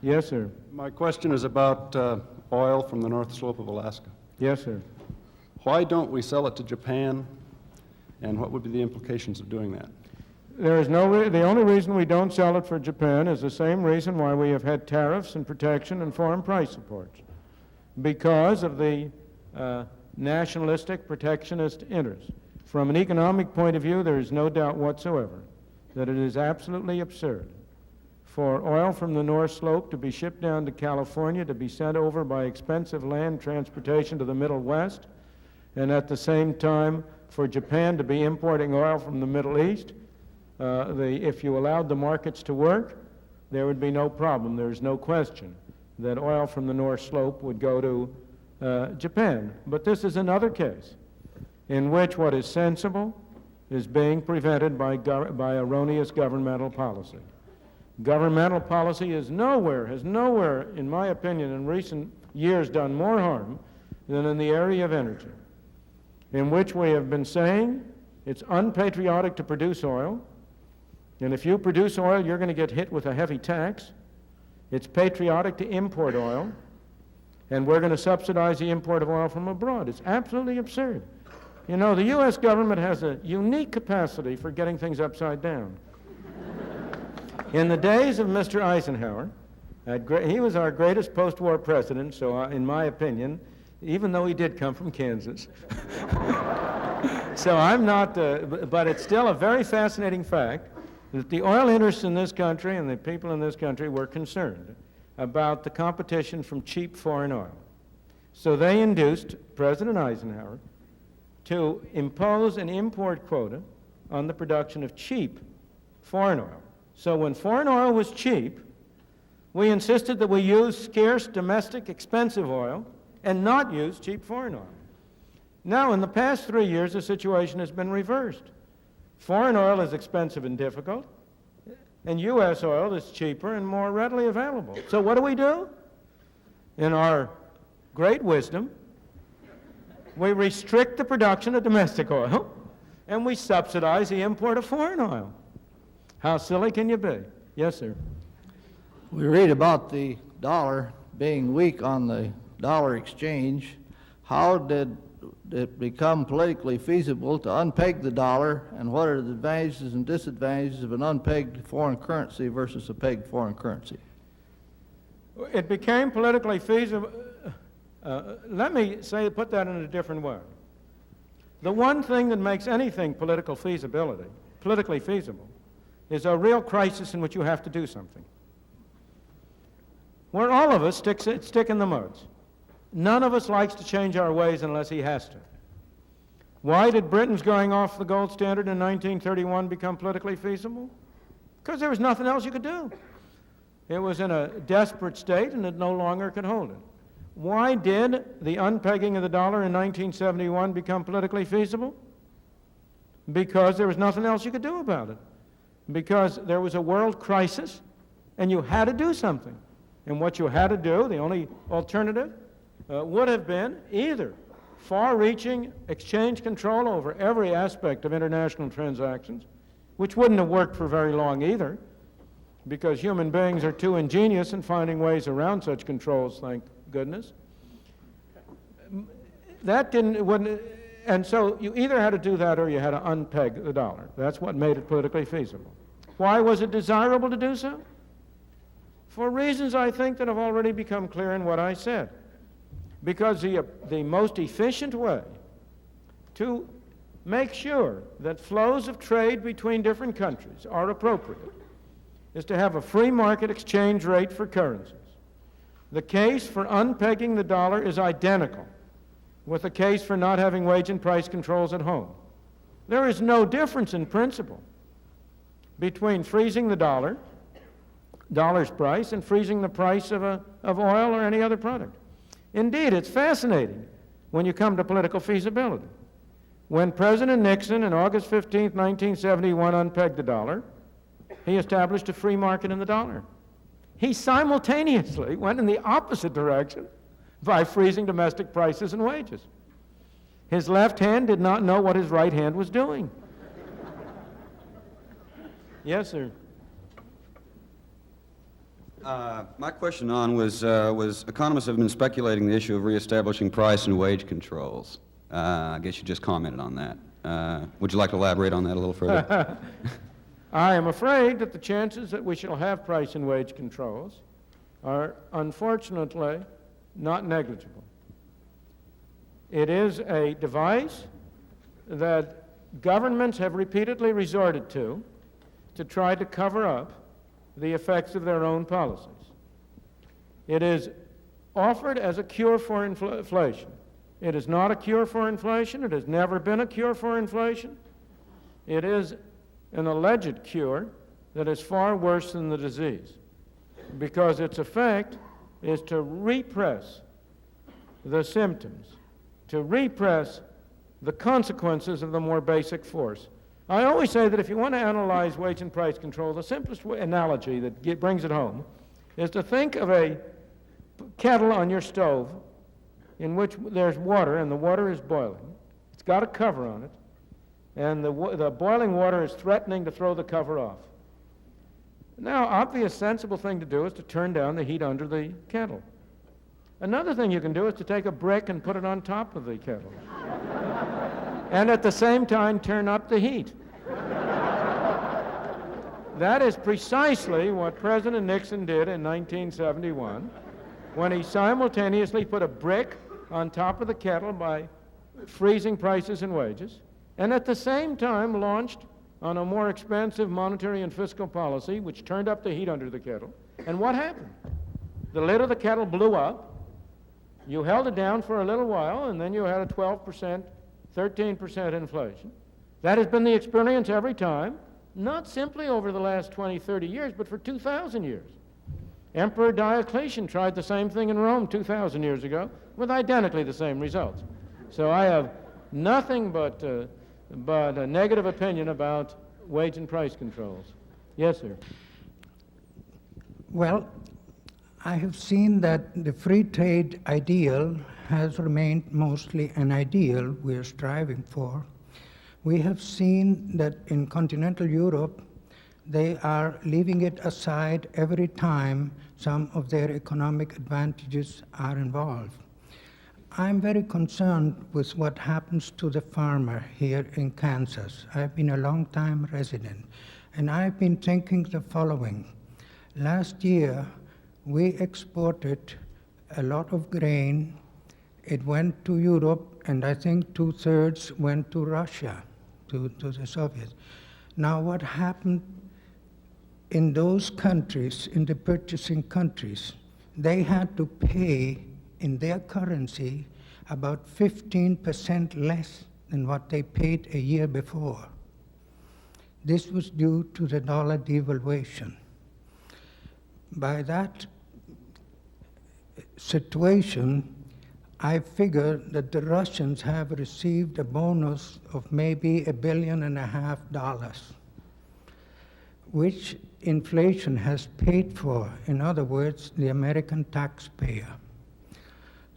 Yes, sir. My question is about oil from the North Slope of Alaska. Yes, sir. Why don't we sell it to Japan, and what would be the implications of doing that? There is the only reason we don't sell it for Japan is the same reason why we have had tariffs and protection and foreign price supports, because of the nationalistic protectionist interest. From an economic point of view, there is no doubt whatsoever that it is absolutely absurd for oil from the North Slope to be shipped down to California, to be sent over by expensive land transportation to the Middle West, and at the same time for Japan to be importing oil from the Middle East. If you allowed the markets to work, there would be no problem. There's no question that oil from the North Slope would go to Japan. But this is another case in which what is sensible is being prevented by erroneous governmental policy. Governmental policy has nowhere, in my opinion, in recent years done more harm than in the area of energy, in which we have been saying it's unpatriotic to produce oil, and if you produce oil, you're going to get hit with a heavy tax. It's patriotic to import oil, and we're going to subsidize the import of oil from abroad. It's absolutely absurd. You know, the U.S. government has a unique capacity for getting things upside down. In the days of Mr. Eisenhower, he was our greatest post-war president, so in my opinion, even though he did come from Kansas. So I'm not, but it's still a very fascinating fact that the oil interests in this country and the people in this country were concerned about the competition from cheap foreign oil. So they induced President Eisenhower to impose an import quota on the production of cheap foreign oil. So when foreign oil was cheap, we insisted that we use scarce domestic expensive oil and not use cheap foreign oil. Now, in the past 3 years, the situation has been reversed. Foreign oil is expensive and difficult, and U.S. oil is cheaper and more readily available. So what do? In our great wisdom, we restrict the production of domestic oil, and we subsidize the import of foreign oil. How silly can you be? Yes, sir. We read about the dollar being weak on the dollar exchange. How did it become politically feasible to unpeg the dollar, and what are the advantages and disadvantages of an unpegged foreign currency versus a pegged foreign currency? It became politically feasible. Let me put that in a different way. The one thing that makes anything politically feasible, is a real crisis in which you have to do something. Where all of us stick in the muds. None of us likes to change our ways unless he has to. Why did Britain's going off the gold standard in 1931 become politically feasible? Because there was nothing else you could do. It was in a desperate state and it no longer could hold it. Why did the unpegging of the dollar in 1971 become politically feasible? Because there was nothing else you could do about it. Because there was a world crisis and you had to do something. And what you had to do, the only alternative, would have been either far-reaching exchange control over every aspect of international transactions, which wouldn't have worked for very long either, because human beings are too ingenious in finding ways around such controls, thank goodness. And so you either had to do that or you had to unpeg the dollar. That's what made it politically feasible. Why was it desirable to do so? For reasons I think that have already become clear in what I said. Because the most efficient way to make sure that flows of trade between different countries are appropriate is to have a free market exchange rate for currencies. The case for unpegging the dollar is identical with the case for not having wage and price controls at home. There is no difference in principle between freezing the dollar's price, and freezing the price of oil or any other product. Indeed, it's fascinating when you come to political feasibility. When President Nixon, on August 15, 1971, unpegged the dollar, he established a free market in the dollar. He simultaneously went in the opposite direction by freezing domestic prices and wages. His left hand did not know what his right hand was doing. Yes, sir. My question was economists have been speculating the issue of reestablishing price and wage controls. I guess you just commented on that. Would you like to elaborate on that a little further? I am afraid that the chances that we shall have price and wage controls are unfortunately not negligible. It is a device that governments have repeatedly resorted to try to cover up the effects of their own policies. It is offered as a cure for inflation. It is not a cure for inflation. It has never been a cure for inflation. It is an alleged cure that is far worse than the disease, because its effect is to repress the symptoms, to repress the consequences of the more basic force. I always say that if you want to analyze wage and price control, the simplest analogy that brings it home is to think of a kettle on your stove in which there's water, and the water is boiling. It's got a cover on it, and the boiling water is threatening to throw the cover off. Now, obvious, sensible thing to do is to turn down the heat under the kettle. Another thing you can do is to take a brick and put it on top of the kettle, and at the same time turn up the heat. That is precisely what President Nixon did in 1971, when he simultaneously put a brick on top of the kettle by freezing prices and wages, and at the same time launched on a more expansive monetary and fiscal policy which turned up the heat under the kettle. And what happened? The lid of the kettle blew up. You held it down for a little while, and then you had a 12%, 13% inflation. That has been the experience every time, not simply over the last 20, 30 years, but for 2,000 years. Emperor Diocletian tried the same thing in Rome 2,000 years ago with identically the same results. So I have nothing but a negative opinion about wage and price controls. Yes, sir. Well, I have seen that the free trade ideal has remained mostly an ideal we are striving for. We have seen that in continental Europe, they are leaving it aside every time some of their economic advantages are involved. I'm very concerned with what happens to the farmer here in Kansas. I've been a long-time resident, and I've been thinking the following. Last year, we exported a lot of grain. It went to Europe, and I think 2/3 went to Russia, to the Soviets. Now, what happened in those countries, in the purchasing countries? They had to pay in their currency about 15% less than what they paid a year before. This was due to the dollar devaluation. By that situation, I figure that the Russians have received a bonus of maybe $1.5 billion, which inflation has paid for. In other words, the American taxpayer.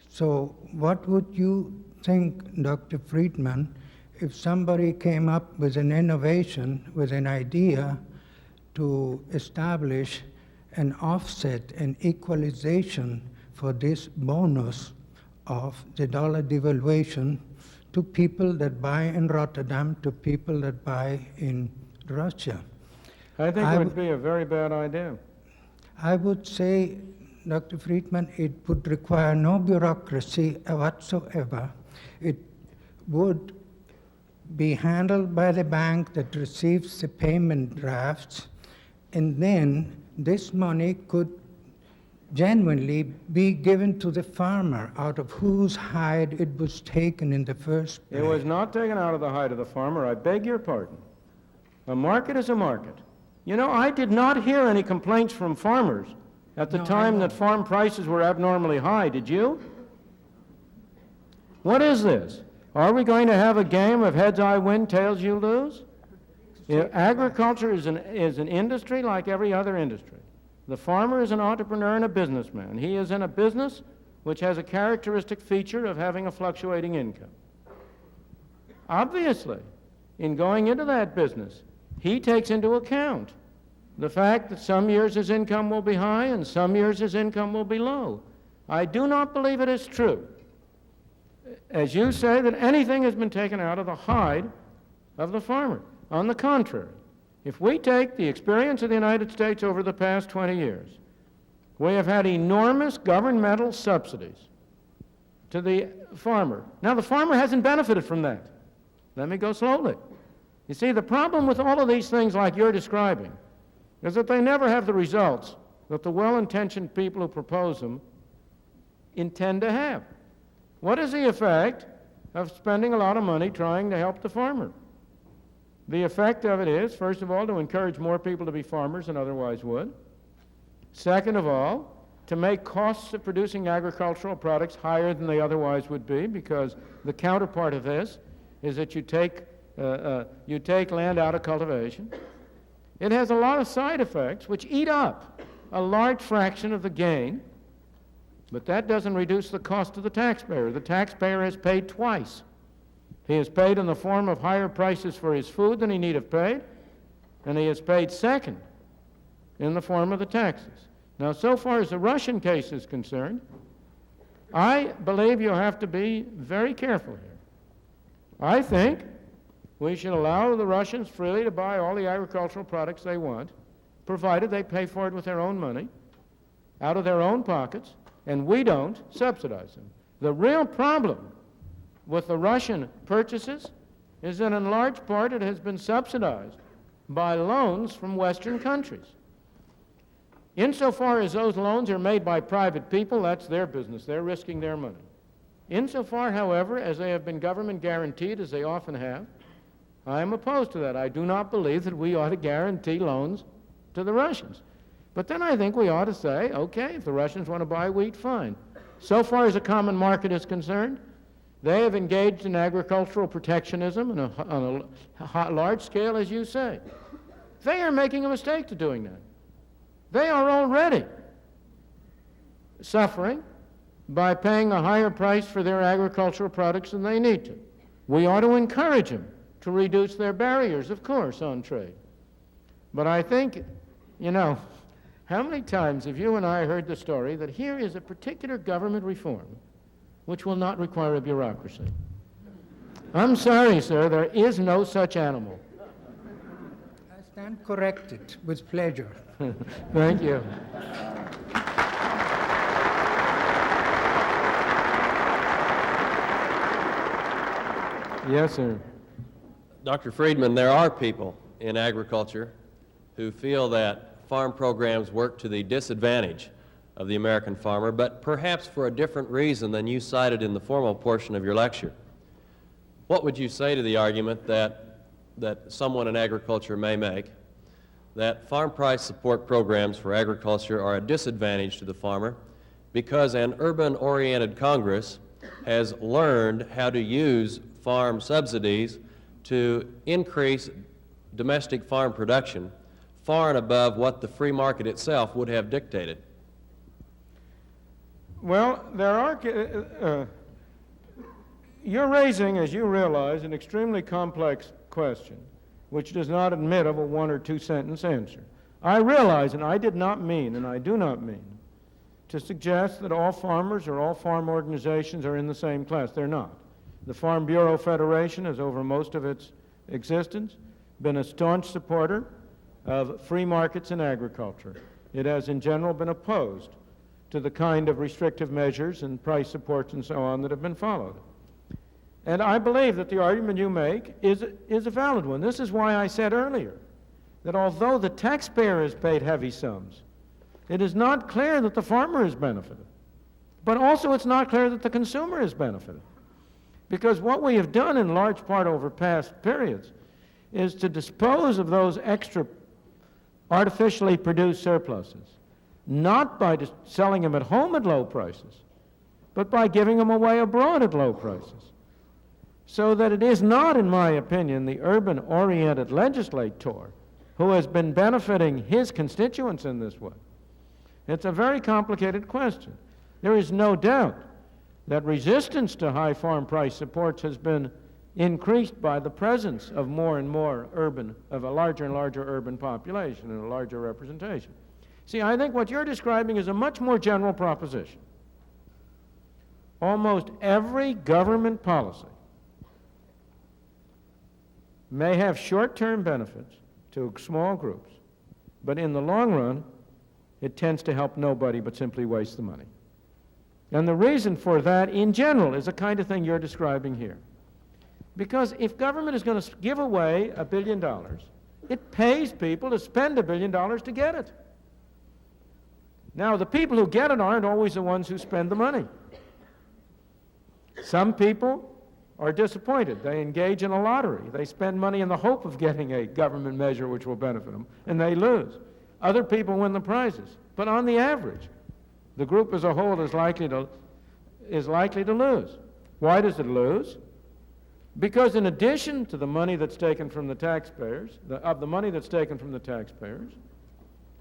So what would you think, Dr. Friedman, if somebody came up with an innovation, with an idea to establish an offset, an equalization for this bonus of the dollar devaluation to people that buy in Rotterdam, to people that buy in Russia? I think it would be a very bad idea. I would say, Dr. Friedman, it would require no bureaucracy whatsoever. It would be handled by the bank that receives the payment drafts, and then this money could genuinely be given to the farmer, out of whose hide it was taken in the first place. It was not taken out of the hide of the farmer. I beg your pardon. A market is a market. You know, I did not hear any complaints from farmers at the time that farm prices were abnormally high. Did you? What is this? Are we going to have a game of heads I win, tails you lose? Agriculture is an industry like every other industry. The farmer is an entrepreneur and a businessman. He is in a business which has a characteristic feature of having a fluctuating income. Obviously, in going into that business, he takes into account the fact that some years his income will be high and some years his income will be low. I do not believe it is true, as you say, that anything has been taken out of the hide of the farmer. On the contrary, if we take the experience of the United States over the past 20 years, we have had enormous governmental subsidies to the farmer. Now, the farmer hasn't benefited from that. Let me go slowly. You see, the problem with all of these things like you're describing is that they never have the results that the well-intentioned people who propose them intend to have. What is the effect of spending a lot of money trying to help the farmer? The effect of it is, first of all, to encourage more people to be farmers than otherwise would. Second of all, to make costs of producing agricultural products higher than they otherwise would be, because the counterpart of this is that you take land out of cultivation. It has a lot of side effects which eat up a large fraction of the gain, but that doesn't reduce the cost to the taxpayer. The taxpayer has paid twice. He has paid in the form of higher prices for his food than he need have paid, and he has paid second in the form of the taxes. Now, so far as the Russian case is concerned, I believe you have to be very careful here. I think we should allow the Russians freely to buy all the agricultural products they want, provided they pay for it with their own money, out of their own pockets, and we don't subsidize them. The real problem with the Russian purchases is that in large part it has been subsidized by loans from Western countries. Insofar as those loans are made by private people, that's their business. They're risking their money. Insofar, however, as they have been government guaranteed, as they often have, I am opposed to that. I do not believe that we ought to guarantee loans to the Russians. But then I think we ought to say, okay, if the Russians want to buy wheat, fine. So far as the common market is concerned, they have engaged in agricultural protectionism on a large scale, as you say. They are making a mistake to doing that. They are already suffering by paying a higher price for their agricultural products than they need to. We ought to encourage them to reduce their barriers, of course, on trade. But I think, how many times have you and I heard the story that here is a particular government reform which will not require a bureaucracy? I'm sorry, sir, there is no such animal. I stand corrected with pleasure. Thank you. Yes, sir. Dr. Friedman, there are people in agriculture who feel that farm programs work to the disadvantage of the American farmer, but perhaps for a different reason than you cited in the formal portion of your lecture. What would you say to the argument that someone in agriculture may make that farm price support programs for agriculture are a disadvantage to the farmer because an urban-oriented Congress has learned how to use farm subsidies to increase domestic farm production far and above what the free market itself would have dictated? Well, there are, you're raising, as you realize, an extremely complex question, which does not admit of a one or two sentence answer. I realize, and I did not mean, and I do not mean, to suggest that all farmers or all farm organizations are in the same class. They're not. The Farm Bureau Federation has, over most of its existence, been a staunch supporter of free markets in agriculture. It has, in general, been opposed to the kind of restrictive measures and price supports and so on that have been followed. And I believe that the argument you make is a valid one. This is why I said earlier that although the taxpayer has paid heavy sums, it is not clear that the farmer has benefited. But also it's not clear that the consumer has benefited. Because what we have done in large part over past periods is to dispose of those extra artificially produced surpluses, not by selling them at home at low prices, but by giving them away abroad at low prices. So that it is not, in my opinion, the urban-oriented legislator who has been benefiting his constituents in this way. It's a very complicated question. There is no doubt that resistance to high farm price supports has been increased by the presence of more and more urban, of a larger and larger urban population and a larger representation. See, I think what you're describing is a much more general proposition. Almost every government policy may have short-term benefits to small groups, but in the long run, it tends to help nobody but simply waste the money. And the reason for that, in general, is the kind of thing you're describing here. Because if government is going to give away $1 billion, it pays people to spend $1 billion to get it. Now, the people who get it aren't always the ones who spend the money. Some people are disappointed. They engage in a lottery. They spend money in the hope of getting a government measure which will benefit them, and they lose. Other people win the prizes. But on the average, the group as a whole is likely to lose. Why does it lose? Because in addition to the money that's taken from the taxpayers,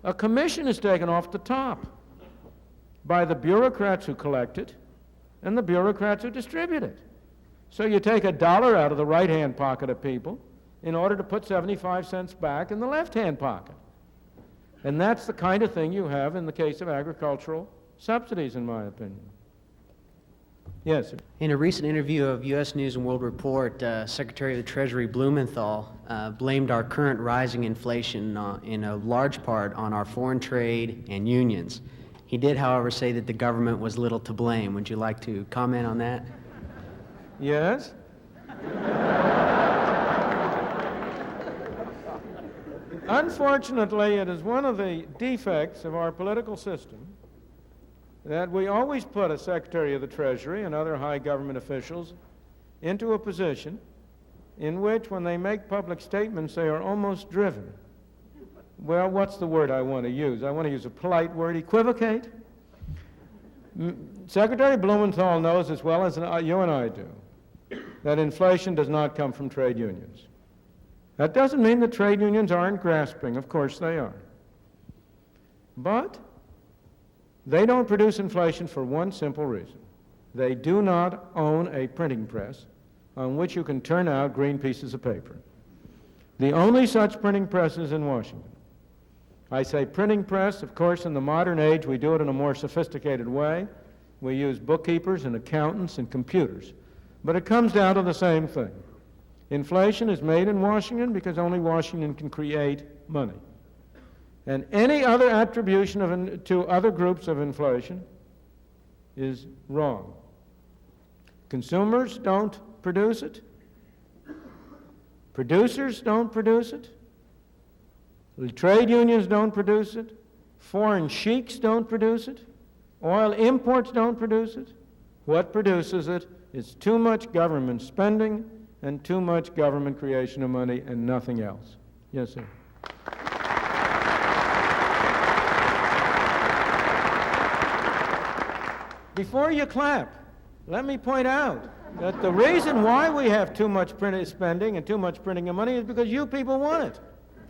a commission is taken off the top by the bureaucrats who collect it and the bureaucrats who distribute it. So you take $1 out of the right-hand pocket of people in order to put 75 cents back in the left-hand pocket. And that's the kind of thing you have in the case of agricultural subsidies, in my opinion. Yes, sir. In a recent interview of U.S. News & World Report, Secretary of the Treasury Blumenthal blamed our current rising inflation in a large part on our foreign trade and unions. He did, however, say that the government was little to blame. Would you like to comment on that? Yes? Unfortunately, it is one of the defects of our political system that we always put a Secretary of the Treasury and other high government officials into a position in which, when they make public statements, they are almost driven. Well, what's the word I want to use? I want to use a polite word, equivocate. Secretary Blumenthal knows as well as you and I do that inflation does not come from trade unions. That doesn't mean that trade unions aren't grasping. Of course they are. But they don't produce inflation for one simple reason. They do not own a printing press on which you can turn out green pieces of paper. The only such printing press is in Washington. I say printing press, of course, in the modern age we do it in a more sophisticated way. We use bookkeepers and accountants and computers. But it comes down to the same thing. Inflation is made in Washington because only Washington can create money. And any other attribution to other groups of inflation is wrong. Consumers don't produce it. Producers don't produce it. Trade unions don't produce it. Foreign sheiks don't produce it. Oil imports don't produce it. What produces it is too much government spending and too much government creation of money and nothing else. Yes, sir. Before you clap, let me point out that the reason why we have too much printed spending and too much printing of money is because you people want it.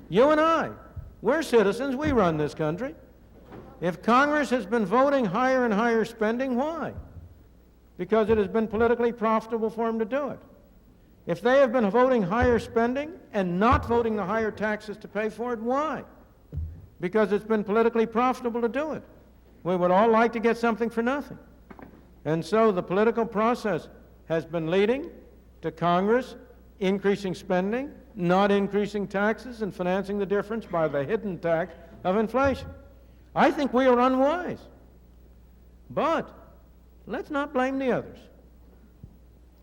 You and I. We're citizens. We run this country. If Congress has been voting higher and higher spending, why? Because it has been politically profitable for them to do it. If they have been voting higher spending and not voting the higher taxes to pay for it, why? Because it's been politically profitable to do it. We would all like to get something for nothing. And so the political process has been leading to Congress increasing spending, not increasing taxes, and financing the difference by the hidden tax of inflation. I think we are unwise. But let's not blame the others.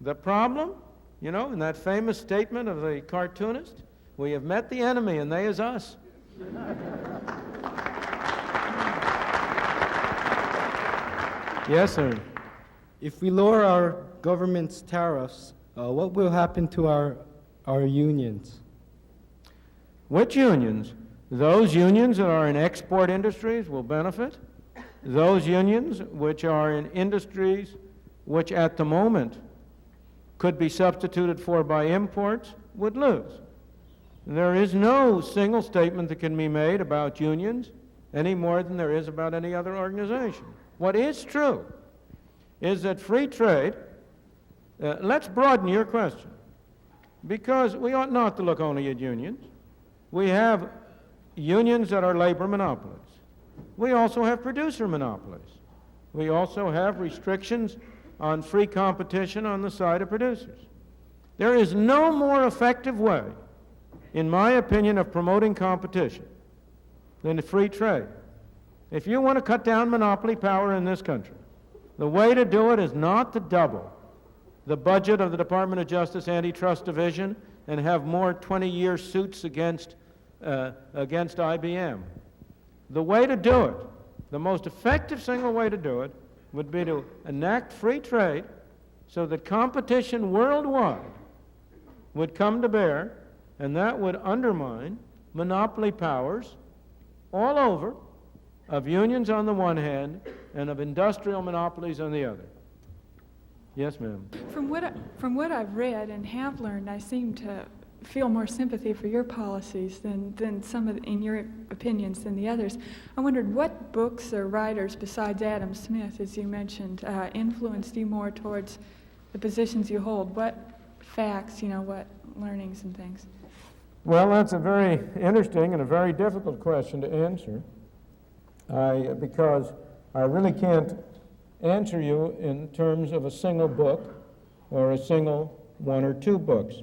The problem, you know, in that famous statement of the cartoonist, we have met the enemy and they is us. Yes, sir. If we lower our government's tariffs, what will happen to our unions? Which unions? Those unions that are in export industries will benefit. Those unions which are in industries which at the moment could be substituted for by imports would lose. There is no single statement that can be made about unions any more than there is about any other organization. What is true is that free trade, let's broaden your question. because we ought not to look only at unions. We have unions that are labor monopolies. We also have producer monopolies. We also have restrictions on free competition on the side of producers. There is no more effective way, in my opinion, of promoting competition than free trade. If you want to cut down monopoly power in this country, the way to do it is not to double the budget of the Department of Justice Antitrust Division and have more 20-year suits against IBM. The way to do it, the most effective single way to do it, would be to enact free trade so that competition worldwide would come to bear, and that would undermine monopoly powers all over of unions on the one hand and of industrial monopolies on the other. Yes, ma'am. From what I've read and have learned, I seem to feel more sympathy for your policies than some of, in your opinions, than the others. I wondered what books or writers besides Adam Smith, as you mentioned, influenced you more towards the positions you hold. What facts, what learnings and things? Well, that's a very interesting and a very difficult question to answer, because I really can't answer you in terms of a single book or a single one or two books.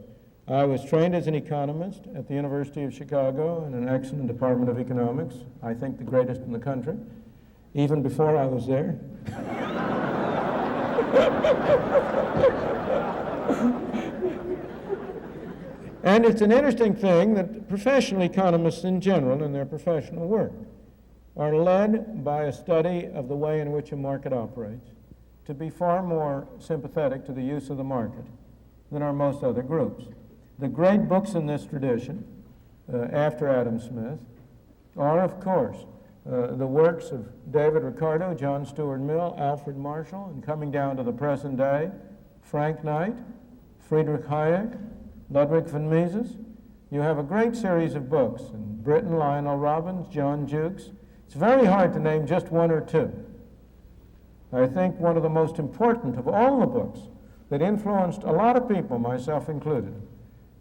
I was trained as an economist at the University of Chicago in an excellent department of economics, I think the greatest in the country, even before I was there. And it's an interesting thing that professional economists in general, in their professional work, are led by a study of the way in which a market operates to be far more sympathetic to the use of the market than are most other groups. The great books in this tradition, after Adam Smith, are, of course, the works of David Ricardo, John Stuart Mill, Alfred Marshall, and coming down to the present day, Frank Knight, Friedrich Hayek, Ludwig von Mises. You have a great series of books, in Britain, Lionel Robbins, John Jukes. It's very hard to name just one or two. I think one of the most important of all the books that influenced a lot of people, myself included,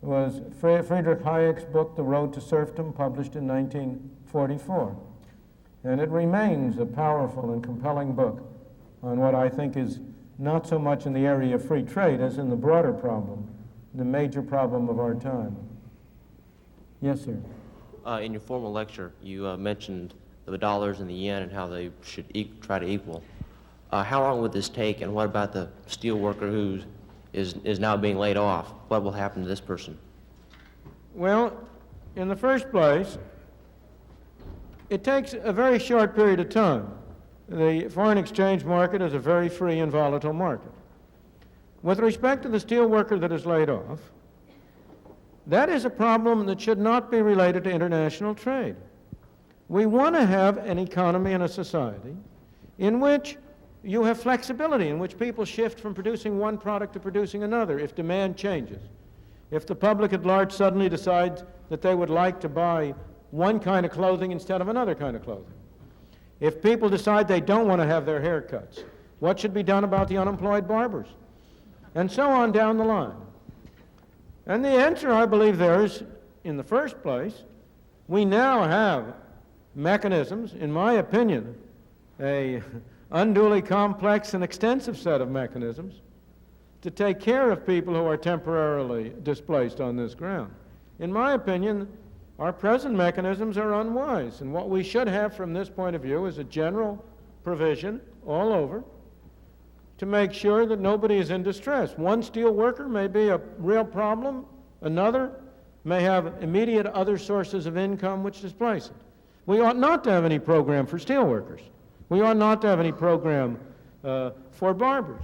was Friedrich Hayek's book, The Road to Serfdom, published in 1944. And it remains a powerful and compelling book on what I think is not so much in the area of free trade as in the broader problem, the major problem of our time. Yes, sir. In your formal lecture, you mentioned the dollars and the yen and how they should try to equal. How long would this take, and what about the steel worker who is now being laid off? What will happen to this person? Well, in the first place, it takes a very short period of time. The foreign exchange market is a very free and volatile market. With respect to the steel worker that is laid off, that is a problem that should not be related to international trade. We want to have an economy and a society in which you have flexibility, in which people shift from producing one product to producing another if demand changes. If the public at large suddenly decides that they would like to buy one kind of clothing instead of another kind of clothing. If people decide they don't want to have their hair cuts, what should be done about the unemployed barbers? And so on down the line. And the answer, I believe, there is, in the first place, we now have mechanisms, in my opinion, a unduly complex and extensive set of mechanisms to take care of people who are temporarily displaced on this ground. In my opinion, our present mechanisms are unwise, and what we should have from this point of view is a general provision all over to make sure that nobody is in distress. One steel worker may be a real problem, another may have immediate other sources of income which displace it. We ought not to have any program for steel workers. We ought not to have any program for barbers.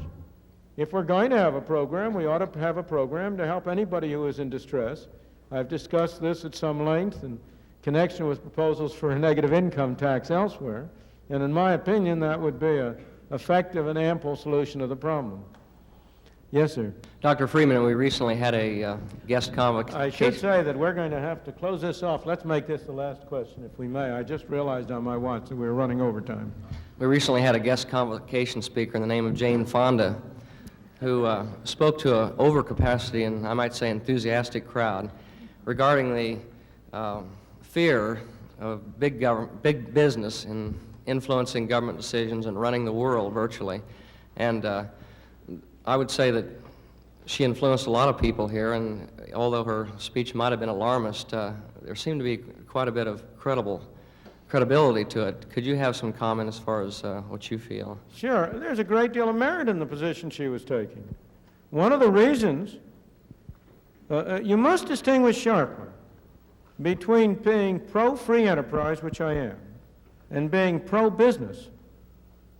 If we're going to have a program, we ought to have a program to help anybody who is in distress. I've discussed this at some length in connection with proposals for a negative income tax elsewhere, and in my opinion, that would be an effective and ample solution to the problem. Yes, sir. Dr. Friedman, we recently had a guest convocation. I should say that we're going to have to close this off. Let's make this the last question, if we may. I just realized on my watch that we were running overtime. We recently had a guest convocation speaker in the name of Jane Fonda who spoke to an overcapacity and I might say enthusiastic crowd regarding the fear of big business in influencing government decisions and running the world virtually. And I would say that she influenced a lot of people here, and although her speech might have been alarmist, there seemed to be quite a bit of credibility to it. Could you have some comment as far as what you feel? Sure. There's a great deal of merit in the position she was taking. One of the reasons, you must distinguish sharply between being pro-free enterprise, which I am, and being pro-business,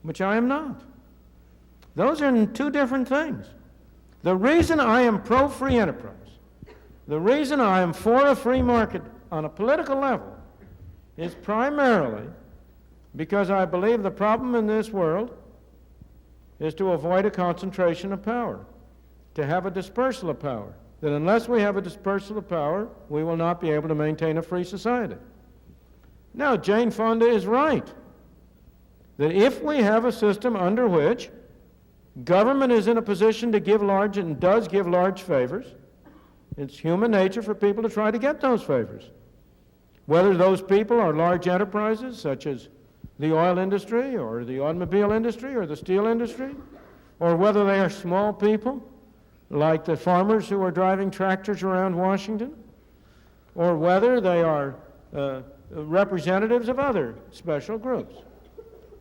which I am not. Those are two different things. The reason I am pro-free enterprise, the reason I am for a free market on a political level, is primarily because I believe the problem in this world is to avoid a concentration of power, to have a dispersal of power. That unless we have a dispersal of power, we will not be able to maintain a free society. Now, Jane Fonda is right that if we have a system under which government is in a position to give large and does give large favors, it's human nature for people to try to get those favors. Whether those people are large enterprises such as the oil industry or the automobile industry or the steel industry, or whether they are small people like the farmers who are driving tractors around Washington, or whether they are representatives of other special groups.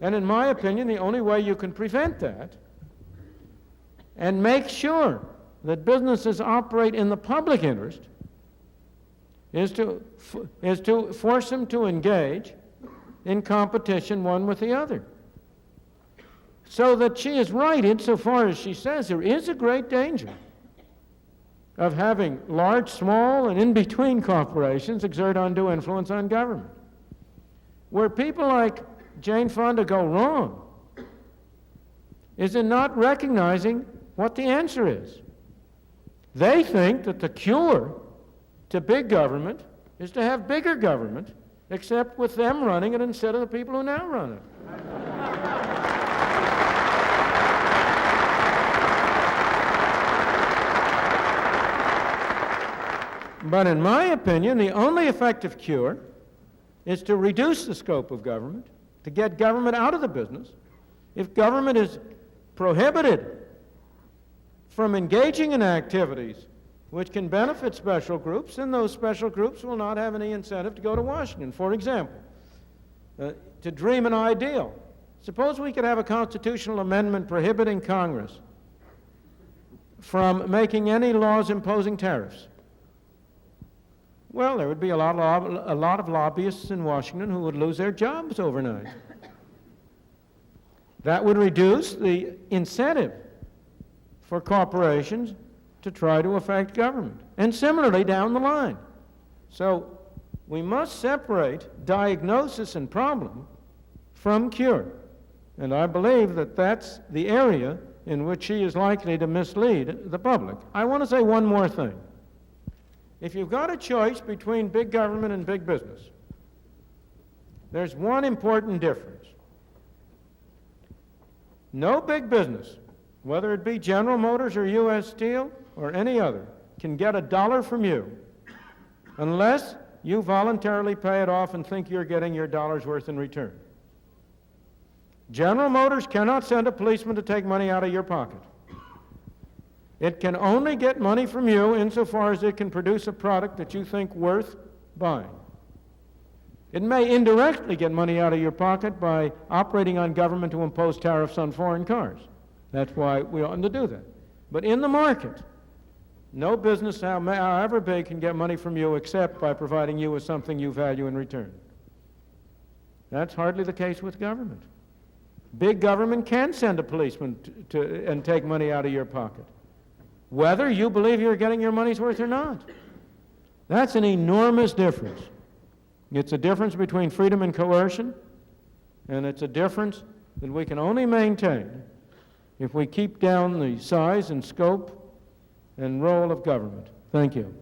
And in my opinion, the only way you can prevent that and make sure that businesses operate in the public interest is to force them to engage in competition one with the other. So that she is right insofar as she says there is a great danger of having large, small, and in-between corporations exert undue influence on government. Where people like Jane Fonda go wrong is in not recognizing what the answer is. They think that the cure to big government is to have bigger government, except with them running it instead of the people who now run it. But in my opinion, the only effective cure is to reduce the scope of government, to get government out of the business. If government is prohibited from engaging in activities which can benefit special groups, then those special groups will not have any incentive to go to Washington. For example, to dream an ideal. Suppose we could have a constitutional amendment prohibiting Congress from making any laws imposing tariffs. Well, there would be a lot of lobbyists in Washington who would lose their jobs overnight. That would reduce the incentive for corporations to try to affect government, and similarly down the line. So we must separate diagnosis and problem from cure. And I believe that that's the area in which she is likely to mislead the public. I want to say one more thing. If you've got a choice between big government and big business, there's one important difference. No big business, whether it be General Motors or U.S. Steel or any other, can get $1 from you unless you voluntarily pay it off and think you're getting your dollar's worth in return. General Motors cannot send a policeman to take money out of your pocket. It can only get money from you insofar as it can produce a product that you think worth buying. It may indirectly get money out of your pocket by operating on government to impose tariffs on foreign cars. That's why we oughtn't to do that. But in the market, no business, however big, can get money from you except by providing you with something you value in return. That's hardly the case with government. Big government can send a policeman and take money out of your pocket, whether you believe you're getting your money's worth or not. That's an enormous difference. It's a difference between freedom and coercion, and it's a difference that we can only maintain if we keep down the size and scope and role of government. Thank you.